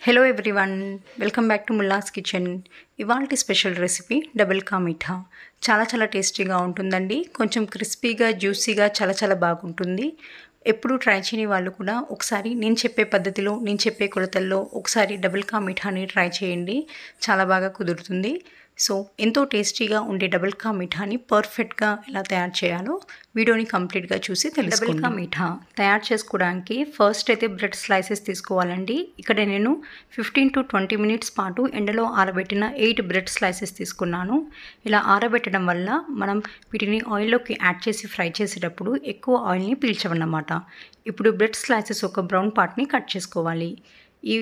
Hello everyone, welcome back to Mulla's kitchen. ఇవాల్టి special recipe double ka meetha. చాలా టేస్టీగా ఉంటుందండి. కొంచెం క్రిస్పీగా జ్యూసీగా చాలా బాగుంటుంది. ఎప్పుడు ట్రై చేయని వాళ్ళు కూడా ఒకసారి నేను చెప్పే పద్ధతిలో నేను చెప్పే కొలతల్లో ఒకసారి డబుల్ కా మీఠాని ట్రై చేయండి. చాలా బాగా కుదురుతుంది. సో ఎంతో టేస్టీగా ఉండే డబుల్ కా మీఠాని పర్ఫెక్ట్గా ఎలా తయారు చేయాలో వీడియోని కంప్లీట్గా చూసి తెలుసుకోండి. డబుల్ కా మీఠా తయారు చేసుకోవడానికి ఫస్ట్ అయితే బ్రెడ్ స్లైసెస్ తీసుకోవాలండి. ఇక్కడ నేను 15 to 20 minutes పాటు ఎండలో ఆరబెట్టిన 8 బ్రెడ్ స్లైసెస్ తీసుకున్నాను. ఇలా ఆరబెట్టడం వల్ల మనం వీటిని ఆయిల్లోకి యాడ్ చేసి ఫ్రై చేసేటప్పుడు ఎక్కువ ఆయిల్ని పీల్చవన్నమాట. ఇప్పుడు బ్రెడ్ స్లైసెస్ ఒక బ్రౌన్ పార్ట్ని కట్ చేసుకోవాలి. ఈ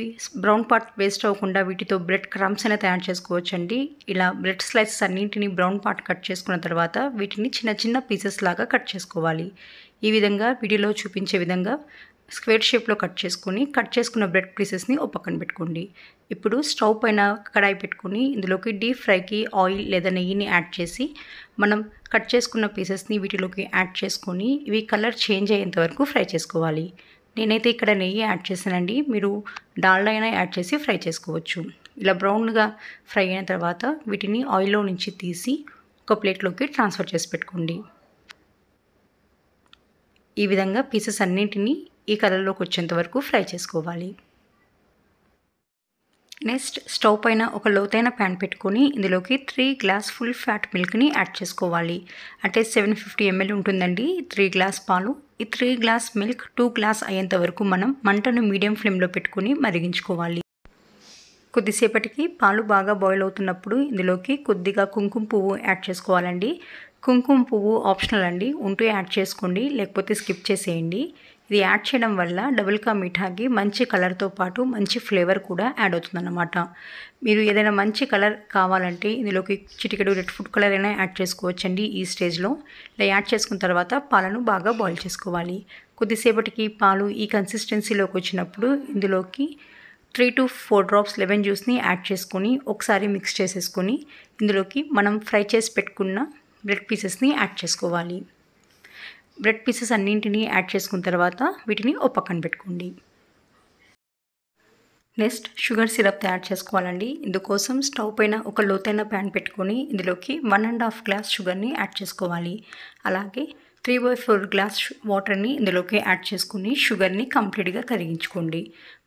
బ్రౌన్ పార్ట్ వేస్ట్ అవ్వకుండా వీటితో బ్రెడ్ క్రమ్స్ అయినా తయారు చేసుకోవచ్చండి. ఇలా బ్రెడ్ స్లైసెస్ అన్నింటినీ బ్రౌన్ పార్ట్ కట్ చేసుకున్న తర్వాత వీటిని చిన్న పీసెస్ లాగా కట్ చేసుకోవాలి. ఈ విధంగా వీడియోలో చూపించే విధంగా స్క్వేర్ షేప్లో కట్ చేసుకున్న బ్రెడ్ పీసెస్ని ఒక పక్కన పెట్టుకోండి. ఇప్పుడు స్టవ్ పైన కడాయి పెట్టుకుని ఇందులోకి డీప్ ఫ్రైకి ఆయిల్ లేదా నెయ్యిని యాడ్ చేసి మనం కట్ చేసుకున్న పీసెస్ని వీటిలోకి యాడ్ చేసుకొని ఇవి కలర్ చేంజ్ అయ్యేంత వరకు ఫ్రై చేసుకోవాలి. నేనైతే ఇక్కడ నెయ్యి యాడ్ చేశానండి. మీరు డాల్డా అయినా యాడ్ చేసి ఫ్రై చేసుకోవచ్చు. ఇలా బ్రౌన్గా ఫ్రై అయిన తర్వాత వీటిని ఆయిల్లో నుంచి తీసి ఒక ప్లేట్లోకి ట్రాన్స్ఫర్ చేసి పెట్టుకోండి. ఈ విధంగా పీసెస్ అన్నింటినీ ఈ కలర్లోకి వచ్చేంత వరకు ఫ్రై చేసుకోవాలి. నెక్స్ట్ స్టవ్ పైన ఒక లోతైన ప్యాన్ పెట్టుకొని ఇందులోకి 3 గ్లాస్ ఫుల్ ఫ్యాట్ మిల్క్ని యాడ్ చేసుకోవాలి. అంటే 750 ml ఉంటుందండి 3 గ్లాస్ పాలు. ఈ 3 గ్లాస్ మిల్క్ 2 గ్లాస్ అయ్యేంత వరకు మనం మంటను మీడియం ఫ్లేమ్లో పెట్టుకొని మరిగించుకోవాలి. కొద్దిసేపటికి పాలు బాగా బాయిల్ అవుతున్నప్పుడు ఇందులోకి కొద్దిగా కుంకుమ పువ్వు యాడ్ చేసుకోవాలండి. కుంకుమ పువ్వు ఆప్షనల్ అండి, ఉంటూ యాడ్ చేసుకోండి, లేకపోతే స్కిప్ చేసేయండి. ఇది యాడ్ చేయడం వల్ల డబుల్ కా మీఠాకి మంచి కలర్తో పాటు మంచి ఫ్లేవర్ కూడా యాడ్ అవుతుందన్నమాట. మీరు ఏదైనా మంచి కలర్ కావాలంటే ఇందులోకి చిటికెడు రెడ్ ఫుడ్ కలర్ అయినా యాడ్ చేసుకోవచ్చండి. ఈ స్టేజ్లో ఇలా యాడ్ చేసుకున్న తర్వాత పాలను బాగా బాయిల్ చేసుకోవాలి. కొద్దిసేపటికి పాలు ఈ కన్సిస్టెన్సీలోకి వచ్చినప్పుడు ఇందులోకి 3 to 4 drops లెమన్ జ్యూస్ని యాడ్ చేసుకొని ఒకసారి మిక్స్ చేసేసుకొని ఇందులోకి మనం ఫ్రై చేసి పెట్టుకున్న బ్రెడ్ పీసెస్ని యాడ్ చేసుకోవాలి. బ్రెడ్ పీసెస్ అన్నింటినీ యాడ్ చేసుకున్న తర్వాత వీటిని ఒక పక్కన పెట్టుకోండి. నెక్స్ట్ షుగర్ సిరప్ తయారు చేసుకోవాలండి. ఇందుకోసం స్టవ్ పైన ఒక లోతైన ప్యాన్ పెట్టుకొని ఇందులోకి 1.5 గ్లాస్ షుగర్ని యాడ్ చేసుకోవాలి. అలాగే 3/4 గ్లాస్ వాటర్ని ఇందులోకి యాడ్ చేసుకుని షుగర్ని కంప్లీట్గా కరిగించుకోండి.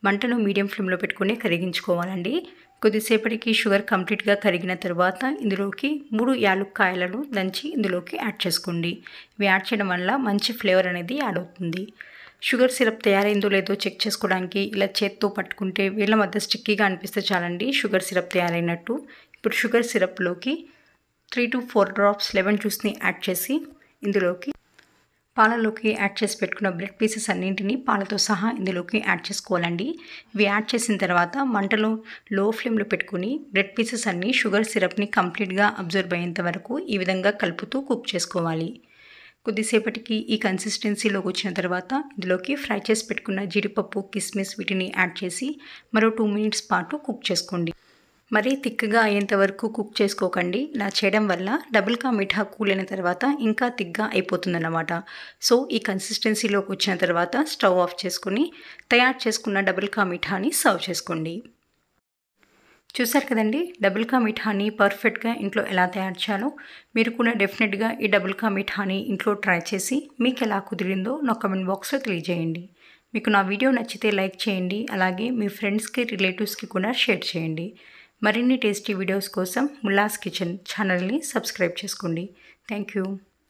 మంటను మీడియం ఫ్లేమ్లో పెట్టుకొని కరిగించుకోవాలండి. కొద్దిసేపటికి షుగర్ కంప్లీట్గా కరిగిన తర్వాత ఇందులోకి 3 యాలుక్కాయలను దంచి ఇందులోకి యాడ్ చేసుకోండి. ఇవి యాడ్ చేయడం వల్ల మంచి ఫ్లేవర్ అనేది యాడ్ అవుతుంది. షుగర్ సిరప్ తయారైందో లేదో చెక్ చేసుకోవడానికి ఇలా చేత్తో పట్టుకుంటే వీళ్ళ మధ్య స్టిక్కీగా అనిపిస్తే చాలండి షుగర్ సిరప్ తయారైనట్టు. ఇప్పుడు షుగర్ సిరప్లోకి 3 to 4 drops లెమన్ జ్యూస్ని యాడ్ చేసి ఇందులోకి పాలలోకి యాడ్ చేసి పెట్టుకున్న బ్రెడ్ పీసెస్ అన్నింటినీ పాలతో సహా ఇందులోకి యాడ్ చేసుకోవాలండి. ఇవి యాడ్ చేసిన తర్వాత మంటలో లో ఫ్లేమ్లో పెట్టుకుని బ్రెడ్ పీసెస్ అన్నీ షుగర్ సిరప్ని కంప్లీట్గా అబ్జర్వ్ అయ్యేంత వరకు ఈ విధంగా కలుపుతూ కుక్ చేసుకోవాలి. కొద్దిసేపటికి ఈ కన్సిస్టెన్సీలోకి వచ్చిన తర్వాత ఇందులోకి ఫ్రై చేసి పెట్టుకున్న జీడిపప్పు, కిస్మిస్ వీటిని యాడ్ చేసి మరో 2 minutes పాటు కుక్ చేసుకోండి. మరీ థిక్గా అయ్యేంత వరకు కుక్ చేసుకోకండి. ఇలా చేయడం వల్ల డబుల్ కా మీఠా కూల్ అయిన తర్వాత ఇంకా థిక్గా అయిపోతుందన్నమాట. సో ఈ కన్సిస్టెన్సీలోకి వచ్చిన తర్వాత స్టవ్ ఆఫ్ చేసుకుని తయారు చేసుకున్న డబుల్ కా మీఠాని సర్వ్ చేసుకోండి. చూసారు కదండి, డబుల్ కా మీఠాని పర్ఫెక్ట్గా ఇంట్లో ఎలా తయారు చేయాలో. మీరు కూడా డెఫినెట్గా ఈ డబుల్ కా మీఠాని ఇంట్లో ట్రై చేసి మీకు ఎలా కుదిరిందో నా కామెంట్ బాక్స్లో తెలియజేయండి. మీకు నా వీడియో నచ్చితే లైక్ చేయండి. అలాగే మీ ఫ్రెండ్స్కి, రిలేటివ్స్కి కూడా షేర్ చేయండి. మరిన్ని టేస్టీ వీడియోస్ కోసం ముల్లాస్ కిచెన్ ఛానల్ని సబ్స్క్రైబ్ చేసుకోండి. Thank you.